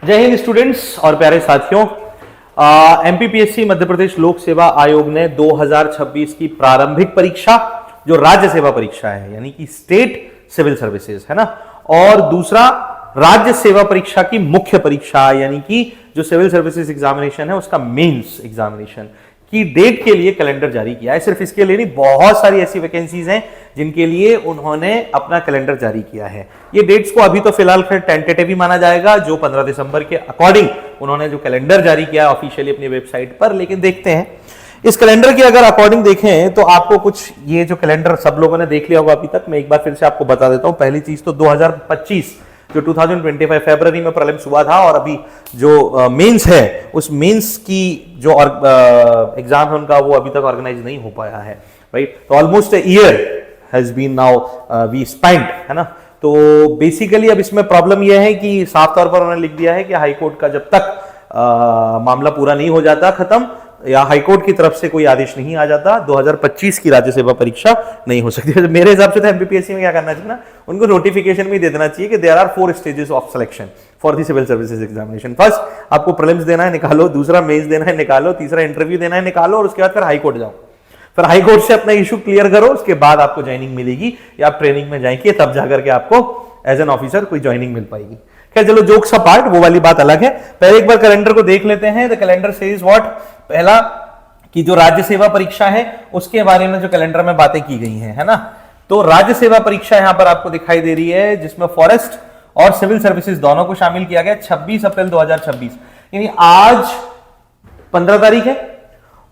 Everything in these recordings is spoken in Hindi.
जय हिंद स्टूडेंट्स और प्यारे साथियों। एमपीपीएससी मध्य प्रदेश लोक सेवा आयोग ने 2026 की प्रारंभिक परीक्षा जो राज्य सेवा परीक्षा है यानी कि स्टेट सिविल सर्विसेज है ना, और दूसरा राज्य सेवा परीक्षा की मुख्य परीक्षा यानी कि जो सिविल सर्विसेज एग्जामिनेशन है उसका मेंस एग्जामिनेशन की डेट के लिए कैलेंडर जारी किया है। सिर्फ इसके लिए नहीं, बहुत सारी ऐसी वैकेंसीज हैं जिनके लिए उन्होंने अपना कैलेंडर जारी किया है। ये डेट्स को अभी तो फिलहाल टेंटेटिव ही माना जाएगा, जो 15 दिसंबर के अकॉर्डिंग उन्होंने जो कैलेंडर जारी किया है ऑफिशियली अपनी वेबसाइट पर। लेकिन देखते हैं इस कैलेंडर के अगर अकॉर्डिंग देखें तो आपको कुछ ये जो कैलेंडर सब लोगों ने देख लिया होगा अभी तक, मैं एक बार फिर से आपको बता देता हूं। पहली चीज तो 2025 जो 2025 फरवरी में प्रीलिम्स हुआ था और अभी जो मेंस है उस मेंस की जो एग्जाम है उनका वो अभी तक ऑर्गेनाइज नहीं हो पाया है, राइट। तो almost year has been now we spent, है ना। तो बेसिकली अब इसमें प्रॉब्लम यह है कि साफ तौर पर उन्होंने लिख दिया है कि हाईकोर्ट का जब तक मामला पूरा नहीं हो जाता खत्म या हाईकोर्ट की तरफ से कोई आदेश नहीं आ जाता 2025 की राज्य सेवा परीक्षा नहीं हो सकती। तो मेरे हिसाब से तो एमपीपीएससी में क्या करना चाहिए ना, उनको नोटिफिकेशन भी दे देना चाहिए कि there are 4 stages of selection for the civil services examination. First आपको प्रीलिम्स देना है, निकालो। दूसरा मेंस देना है, निकालो। तीसरा इंटरव्यू देना है, निकालो। और उसके बाद फिर हाईकोर्ट जाओ, फिर हाईकोर्ट से अपना इशू क्लियर करो। उसके बाद आपको ज्वाइनिंग मिलेगी या आप ट्रेनिंग में जाएंगे, तब जाकर के आपको एज एन ऑफिसर कोई ज्वाइनिंग मिल पाएगी। क्या, चलो जोक्स अपार्ट, वो वाली बात अलग है। पहले एक बार कैलेंडर को देख लेते हैं। The calendar says what. पहला कि जो राज्य सेवा परीक्षा है उसके बारे में जो कैलेंडर में बातें की गई हैं, है ना। तो राज्य सेवा परीक्षा यहां पर आपको दिखाई दे रही है जिसमें फॉरेस्ट और सिविल सर्विसेज दोनों को शामिल किया गया। 26 अप्रैल 2026 यानी आज 15 तारीख है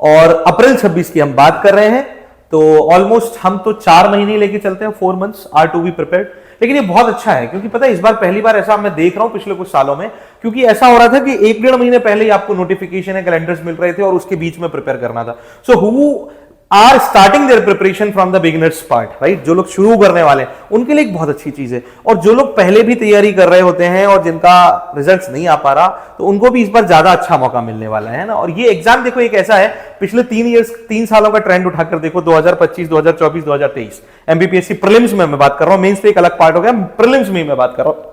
और अप्रैल 26 की हम बात कर रहे हैं। तो ऑलमोस्ट हम तो 4 महीने लेके चलते हैं, 4 months are to be prepared. लेकिन ये बहुत अच्छा है क्योंकि पता है इस बार पहली बार ऐसा मैं देख रहा हूं पिछले कुछ सालों में, क्योंकि ऐसा हो रहा था कि 1-1.5 महीने पहले ही आपको नोटिफिकेशन है, कैलेंडर्स मिल रहे थे और उसके बीच में प्रिपेयर करना था। So who are starting their preparation from the beginners part, right. जो लोग शुरू करने वाले हैं उनके लिए एक बहुत अच्छी चीज है, और जो लोग पहले भी तैयारी कर रहे होते हैं और जिनका रिजल्ट्स नहीं आ पा रहा तो उनको भी इस बार ज्यादा अच्छा मौका मिलने वाला है ना। और ये एग्जाम देखो एक ऐसा है, पिछले 3 सालों का ट्रेंड उठाकर देखो, 2025, 2024, 2023 एमपीपीएससी प्रीलिम्स में मैं बात कर रहा हूं, मेंस पे एक अलग पार्ट हो गया, प्रीलिम्स में मैं बात कर रहा हूं।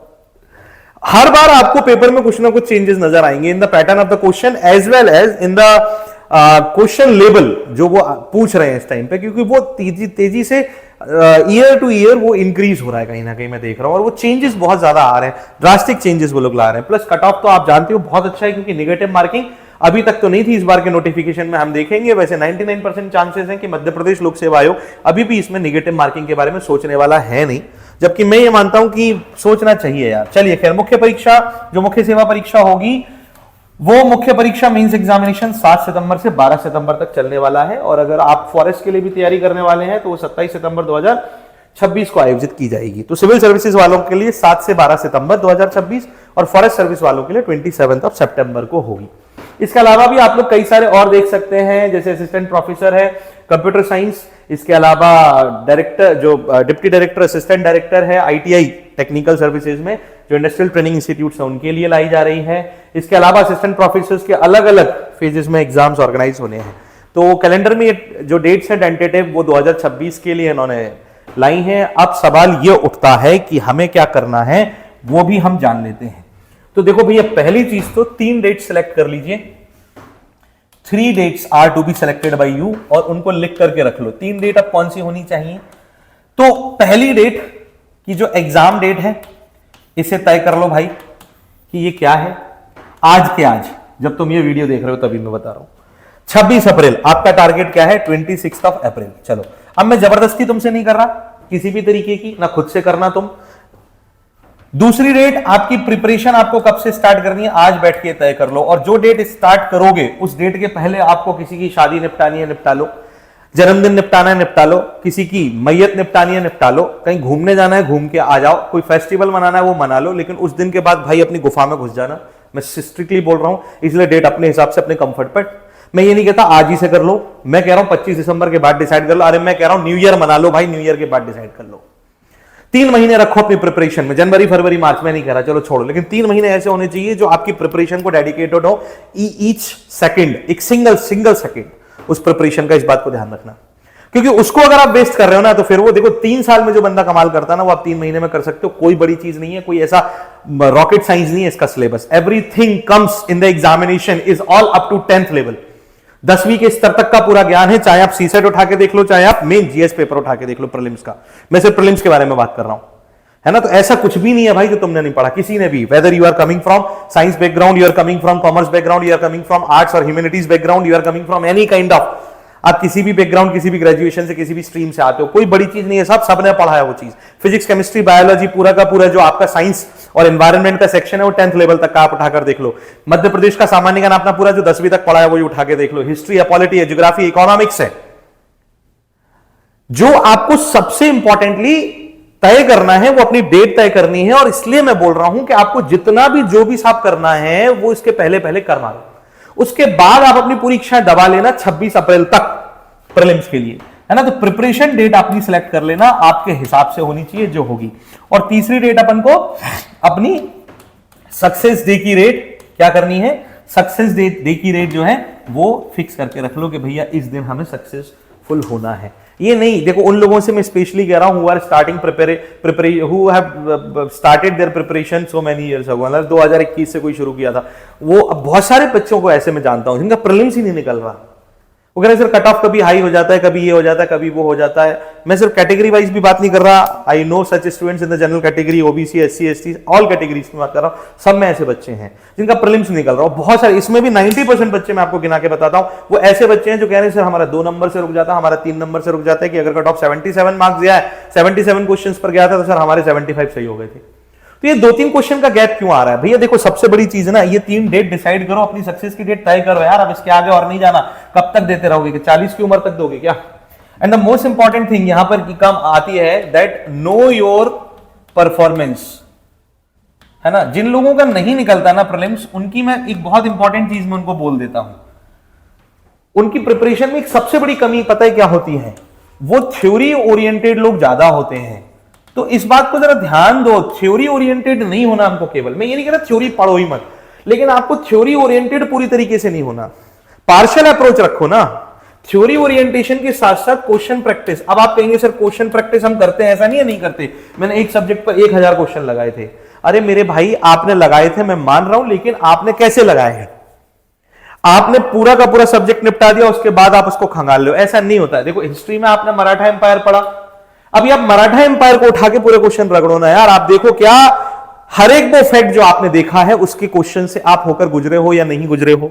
हर बार आपको पेपर में कुछ ना कुछ चेंजेस नजर आएंगे in the pattern of the question as well as in the question level जो वो पूछ रहे हैं इस टाइम पे, क्योंकि वो तेजी से ईयर टू ईयर वो इंक्रीज हो रहा है कहीं ना कहीं मैं देख रहा हूं, और वो चेंजेस बहुत ज्यादा आ रहे हैं, ड्रास्टिक चेंजेस वो लोग ला रहे हैं। प्लस कट ऑफ तो आप जानते हो बहुत अच्छा है क्योंकि नेगेटिव मार्किंग अभी तक तो नहीं थी, इस बार के नोटिफिकेशन में हम देखेंगे। वैसे 99% चांसेस हैं कि मध्य प्रदेश लोक सेवा आयोग अभी भी इसमें नेगेटिव मार्किंग के बारे में सोचने वाला है नहीं, जबकि मैं ये मानता हूं कि सोचना चाहिए यार। चलिए खैर, मुख्य परीक्षा जो मुख्य सेवा परीक्षा होगी वो मुख्य परीक्षा मेंस एग्जामिनेशन 7 सितंबर से 12 सितंबर तक चलने वाला है। और अगर आप फॉरेस्ट के लिए भी तैयारी करने वाले हैं तो वो 27 सितंबर 2026 को आयोजित की जाएगी। तो सिविल सर्विसेज वालों के लिए 7 से 12 सितंबर 2026 और फॉरेस्ट सर्विस वालों के लिए 27 सितंबर को होगी। इसके अलावा भी आप लोग कई सारे और देख सकते हैं, जैसे असिस्टेंट प्रोफेसर है कंप्यूटर साइंस, इसके अलावा डायरेक्टर जो डिप्टी डायरेक्टर असिस्टेंट डायरेक्टर है आईटीआई टेक्निकल सर्विसेज में, जो इंडस्ट्रियल ट्रेनिंग इंस्टीट्यूट है उनके लिए लाई जा रही है। इसके अलावा असिस्टेंट प्रोफेसर्स के अलग अलग फेजेस में एग्जाम्स ऑर्गेनाइज होने हैं। तो कैलेंडर में जो डेट्स हैं टेंटेटिव वो 2026 के लिए इन्होंने लाई हैं। अब सवाल ये उठता है कि हमें क्या करना है, वो भी हम जान लेते हैं। तो देखो भैया, पहली चीज तो 3 डेट सेलेक्ट कर लीजिए। 3 dates are to be selected by you, और उनको लिख करके रख लो। 3 डेट अब कौन सी होनी चाहिए? तो पहली डेट की जो एग्जाम डेट है इसे तय कर लो भाई कि ये क्या है। आज के आज जब तुम ये वीडियो देख रहे हो तभी मैं बता रहा हूं, 26 अप्रैल आपका टारगेट क्या है? 26 अप्रैल। चलो, अब मैं जबरदस्ती तुमसे नहीं कर रहा किसी भी तरीके की, ना खुद से करना तुम। दूसरी डेट आपकी प्रिपरेशन आपको कब से स्टार्ट करनी है, आज बैठ के तय कर लो। और जो डेट स्टार्ट करोगे उस डेट के पहले आपको किसी की शादी निपटानी है, निपटा लो। जन्मदिन निपटाना है, निपटा लो। किसी की मैयत निपटानी है, निपटा लो। कहीं घूमने जाना है, घूम के आ जाओ। कोई फेस्टिवल मनाना है, वो मना लो। लेकिन उस दिन के बाद भाई अपनी गुफा में घुस जाना। मैं स्ट्रिक्टली बोल रहा हूं, इसलिए डेट अपने हिसाब से अपने कंफर्ट पर। मैं ये नहीं कहता आज ही से कर लो, मैं कह रहा हूं 25 दिसंबर के बाद डिसाइड कर लो। अरे मैं कह रहा हूं न्यू ईयर मना लो भाई, न्यू ईयर के बाद डिसाइड कर लो। 3 महीने रखो अपनी प्रिपरेशन में, जनवरी फरवरी मार्च में नहीं कह रहा, चलो छोड़ो। लेकिन 3 महीने ऐसे होने चाहिए जो आपकी प्रिपरेशन को डेडिकेटेड हो। ईच सेकंड, एक सिंगल सेकंड उस प्रिपरेशन का, इस बात को ध्यान रखना। क्योंकि उसको अगर आप वेस्ट कर रहे हो ना, तो फिर वो देखो 3 साल में जो बंदा कमाल करता है ना, वो आप 3 महीने में कर सकते हो। कोई बड़ी चीज नहीं है, कोई ऐसा रॉकेट साइंस नहीं है इसका syllabus. Everything comes in the examination is all up to 10th level. 10वीं के स्तर तक का पूरा ज्ञान है, चाहे आप सीसेट उठा के देख लो, चाहे आप मेन जीएस पेपर उठा के देख लो प्रीलिम्स का। मैं सिर्फ प्रीलिम्स के बारे में बात कर रहा हूं, है ना। तो ऐसा कुछ भी नहीं है भाई जो तुमने नहीं पढ़ा, किसी ने भी। Whether you are coming from science background, you are coming from commerce background, you are coming from arts और humanities background, you are coming from any kind of, आप किसी भी बैकग्राउंड, किसी भी ग्रेजुएशन से, किसी भी स्ट्रीम से आते हो, कोई बड़ी चीज नहीं है, सबने पढ़ा है वो चीज। फिजिक्स, केमिस्ट्री, बायोलॉजी, पूरा का पूरा जो आपका साइंस और एनवायरनमेंट का सेक्शन है वो 10th लेवल तक का आप उठाकर देख लो। मध्य प्रदेश का सामान्य ज्ञान अपना पूरा जो 10वीं तक पढ़ा है वो उठा के देख लो। हिस्ट्री है, पॉलिटी है, ज्योग्राफी, इकोनॉमिक्स है। जो आपको सबसे इंपॉर्टेंटली तय करना है वो अपनी डेट तय करनी है, और इसलिए मैं बोल रहा हूं कि आपको जितना भी जो भी साफ करना है वो इसके पहले पहले करवा लो। उसके बाद आप अपनी पूरी इच्छा दबा लेना 26 अप्रैल तक प्रीलिम्स के लिए, है ना। तो प्रिपरेशन डेट अपनी सिलेक्ट कर लेना, आपके हिसाब से होनी चाहिए जो होगी। और तीसरी डेट अपन को अपनी सक्सेस डे की रेट क्या करनी है, सक्सेस डे की रेट जो है वो फिक्स करके रख लो कि भैया इस दिन हमें सक्सेसफुल होना है। ये नहीं, देखो उन लोगों से मैं स्पेशली कह रहा हूं who are starting who have started their preparation so many years ago, मतलब 2021 से कोई शुरू किया था, वो अब बहुत सारे बच्चों को ऐसे मैं जानता हूं जिनका प्रीलिम्स ही नहीं निकल रहा। वो कह रहे सर कट ऑफ कभी हाई हो जाता है, कभी ये हो जाता है, कभी वो हो जाता है। मैं सिर्फ कैटेगरी वाइज भी बात नहीं कर रहा, I know such students in the general category, OBC, SC, ST, all categories की बात कर रहा हूं। सब में ऐसे बच्चे हैं जिनका प्रीलिम्स निकल रहा हो, बहुत सारे। इसमें भी 90% बच्चे मैं आपको गिना के बताता हूं, वो ऐसे बच्चे हैं जो कह रहे हैं सर हमारा 2 नंबर से रुक जाता है, हमारा 3 नंबर से रुक जाता है, कि अगर कट ऑफ 77 मार्क्स गया है, 77 क्वेश्चन पर गया था, तो सर हमारे 75 सही हो गए थे। तो ये 2-3 क्वेश्चन का गैप क्यों आ रहा है भैया? देखो सबसे बड़ी चीज है ना, ये 3 डेट डिसाइड करो, अपनी सक्सेस की डेट तय करो यार। अब इसके आगे और नहीं जाना। कब तक देते रहोगे? कि 40 की उम्र तक दोगे क्या? And the most important thing यहां पर की काम आती है, दैट नो योर परफॉर्मेंस, है ना। जिन लोगों का नहीं निकलता ना प्रीलिम्स, उनकी मैं एक बहुत इंपॉर्टेंट चीज मैं उनको बोल देता हूं। उनकी प्रिपरेशन में एक सबसे बड़ी कमी पता है क्या होती है? वो थ्योरी ओरिएंटेड लोग ज्यादा होते हैं। तो इस बात को जरा ध्यान दो, थ्योरी ओरिएंटेड नहीं होना हमको। केवल मैं ये नहीं कह रहा थ्योरी पढ़ो ही मत, लेकिन आपको थ्योरी ओरिएंटेड पूरी तरीके से नहीं होना। पार्शियल अप्रोच रखो ना। थ्योरी ओरिएंटेशन के साथ साथ क्वेश्चन प्रैक्टिस। अब आप कहेंगे सर क्वेश्चन प्रैक्टिस हम करते हैं, ऐसा नहीं है नहीं करते। मैंने एक सब्जेक्ट पर 1000 क्वेश्चन लगाए थे। अरे मेरे भाई आपने लगाए थे, मैं मान रहा हूं, लेकिन आपने कैसे लगाए हैं? आपने पूरा का पूरा सब्जेक्ट निपटा दिया, उसके बाद आप उसको खंगाल लो, ऐसा नहीं होता है। देखो हिस्ट्री में आपने मराठा एम्पायर पढ़ा, अभी आप मराठा एम्पायर को उठा के पूरे क्वेश्चन रगड़ो ना यार। आप देखो क्या हर एक वो फैक्ट जो आपने देखा है उसके क्वेश्चन से आप होकर गुजरे हो या नहीं गुजरे हो।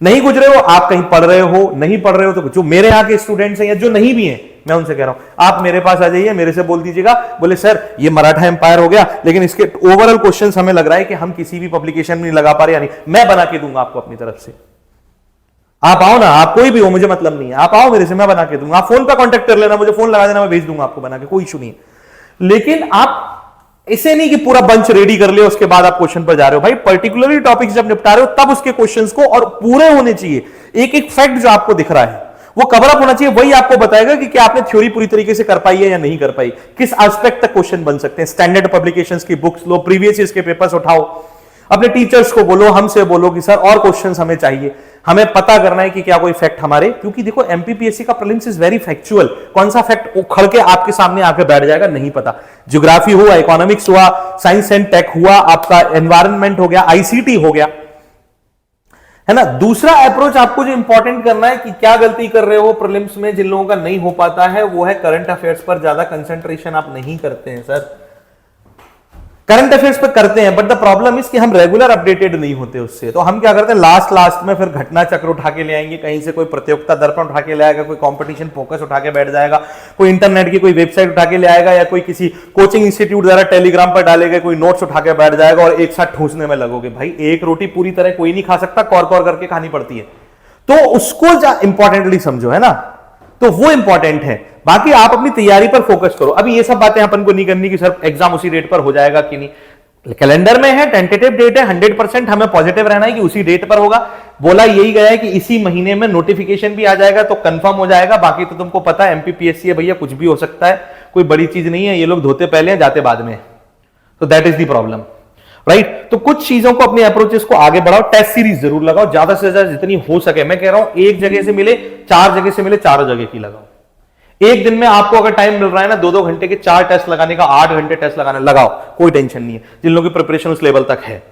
नहीं गुजरे हो, आप कहीं पढ़ रहे हो, नहीं पढ़ रहे हो, तो जो मेरे यहाँ के स्टूडेंट्स हैं या जो नहीं भी हैं, मैं उनसे कह रहा हूं आप मेरे पास आ जाइए, मेरे से बोल दीजिएगा, बोले सर ये मराठा एम्पायर हो गया, लेकिन इसके ओवरऑल क्वेश्चंस हमें लग रहा है कि हम किसी भी पब्लिकेशन में नहीं लगा पा रहे, यानी मैं बना के दूंगा आपको अपनी तरफ से। आप आओ ना, आप कोई भी हो, मुझे मतलब नहीं है, आप आओ मेरे से, मैं बना के दूंगा। आप फोन पे कांटेक्ट कर लेना, मुझे फोन लगा देना, मैं भेज दूंगा आपको बना के, कोई इशू नहीं है। लेकिन आप इसे नहीं कि पूरा बंच रेडी कर ले उसके बाद आप क्वेश्चन पर जा रहे हो। भाई पर्टिकुलरली टॉपिक जब निपटा रहे हो तब उसके क्वेश्चंस को, और पूरे होने चाहिए। एक एक फैक्ट जो आपको दिख रहा है वो कवर अप होना चाहिए, वही आपको बताएगा कि क्या आपने थ्योरी पूरी तरीके से कर पाई है या नहीं कर पाई, किस एस्पेक्ट तक क्वेश्चन बन सकते हैं। स्टैंडर्ड पब्लिकेशंस की बुक्स लो, प्रीवियस ईयर्स के पेपर्स उठाओ, अपने टीचर्स को बोलो, हमसे बोलो कि सर और क्वेश्चंस हमें चाहिए, हमें पता करना है कि क्या कोई फैक्ट हमारे, क्योंकि देखो एमपीपीएससी का प्रीलिम्स इज वेरी फैक्चुअल। कौन सा फैक्ट उखड़ के आपके सामने आके बैठ जाएगा नहीं पता। ज्योग्राफी हुआ, इकोनॉमिक्स हुआ, साइंस एंड टेक हुआ, आपका एनवायरनमेंट हो गया, आईसीटी हो गया, है ना। दूसरा अप्रोच आपको जो इंपॉर्टेंट करना है कि क्या गलती कर रहे हो प्रीलिम्स में, जिन लोगों का नहीं हो पाता है, वो है करंट अफेयर्स पर ज्यादा कंसंट्रेशन आप नहीं करते हैं। सर करंट अफेयर्स पे करते हैं, बट द प्रॉब्लम इज कि हम रेगुलर अपडेटेड नहीं होते उससे। तो हम क्या करते हैं, लास्ट में फिर घटना चक्र उठा के ले आएंगे, कहीं से कोई प्रतियोगिता दर्पण उठा के ले आएगा, कोई कंपटीशन फोकस उठा के बैठ जाएगा, कोई इंटरनेट की कोई वेबसाइट उठा के ले आएगा, या कोई किसी कोचिंग इंस्टीट्यूट द्वारा टेलीग्राम पर डालेगा कोई नोट्स उठा के बैठ जाएगा, और एक साथ ठूसने में लगोगे। भाई एक रोटी पूरी तरह कोई नहीं खा सकता, कौर कौर करके खानी पड़ती है। तो उसको इंपॉर्टेंटली समझो, है ना। तो वो इंपॉर्टेंट है, बाकी आप अपनी तैयारी पर फोकस करो। अभी ये सब बातें अपन को नहीं करनी कि सर एग्जाम उसी डेट पर हो जाएगा कि नहीं। कैलेंडर में है, टेंटेटिव डेट है, 100% हमें पॉजिटिव रहना है कि उसी डेट पर होगा। बोला यही गया है कि इसी महीने में नोटिफिकेशन भी आ जाएगा तो कंफर्म हो जाएगा। बाकी तो तुमको पता है एमपीपीएससी है भैया, कुछ भी हो सकता है, कोई बड़ी चीज नहीं है। ये लोग धोते पहले हैं, जाते बाद में। तो that is the problem, right. तो कुछ चीजों को, अपने अप्रोचेस को आगे बढ़ाओ। टेस्ट सीरीज जरूर लगाओ, ज्यादा से ज्यादा जितनी हो सके। मैं कह रहा हूं एक जगह से मिले, 4 जगह से मिले, चारों जगह की लगाओ। एक दिन में आपको अगर टाइम मिल रहा है ना 2-2 घंटे के 4 टेस्ट लगाने का, 8 घंटे टेस्ट लगाने, लगाओ, कोई टेंशन नहीं है। जिन लोगों की प्रिपरेशन उस लेवल तक है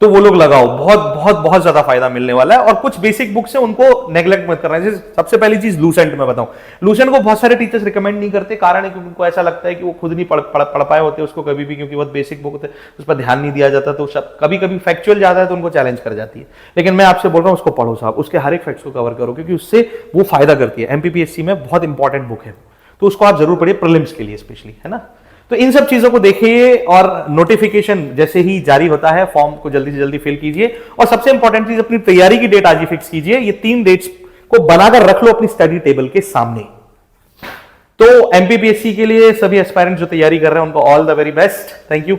तो वो लोग लगाओ, बहुत बहुत बहुत ज्यादा फायदा मिलने वाला है। और कुछ बेसिक बुक्स है उनको नेग्लेक्ट मत करना है। सबसे पहली चीज लूसेंट में बताऊं, लूसेंट को बहुत सारे टीचर्स रिकमेंड नहीं करते, कारण है क्योंकि उनको ऐसा लगता है कि वो खुद नहीं पढ़ पाए होते उसको कभी भी, क्योंकि बहुत बेसिक बुक होते है, उस पर ध्यान नहीं दिया जाता, तो कभी कभी फैक्चुअल ज्यादा है तो उनको चैलेंज कर जाती है। लेकिन मैं आपसे बोल रहा हूं उसको पढ़ो साहब, उसके हर एक फैक्ट्स को कवर करो, क्योंकि उससे वो फायदा करती है। एमपीपीएससी में बहुत इंपॉर्टेंट बुक है, तो उसको आप जरूर पढ़िए, प्रीलिम्स के लिए स्पेशली, है ना। तो इन सब चीजों को देखिए और नोटिफिकेशन जैसे ही जारी होता है फॉर्म को जल्दी से जल्दी फिल कीजिए। और सबसे इंपॉर्टेंट चीज, अपनी तैयारी की डेट आज ही फिक्स कीजिए। ये 3 डेट्स को बनाकर रख लो अपनी स्टडी टेबल के सामने। तो एमपीपीएससी के लिए सभी एस्पायरेंट्स जो तैयारी कर रहे हैं उनको all the very best. Thank you.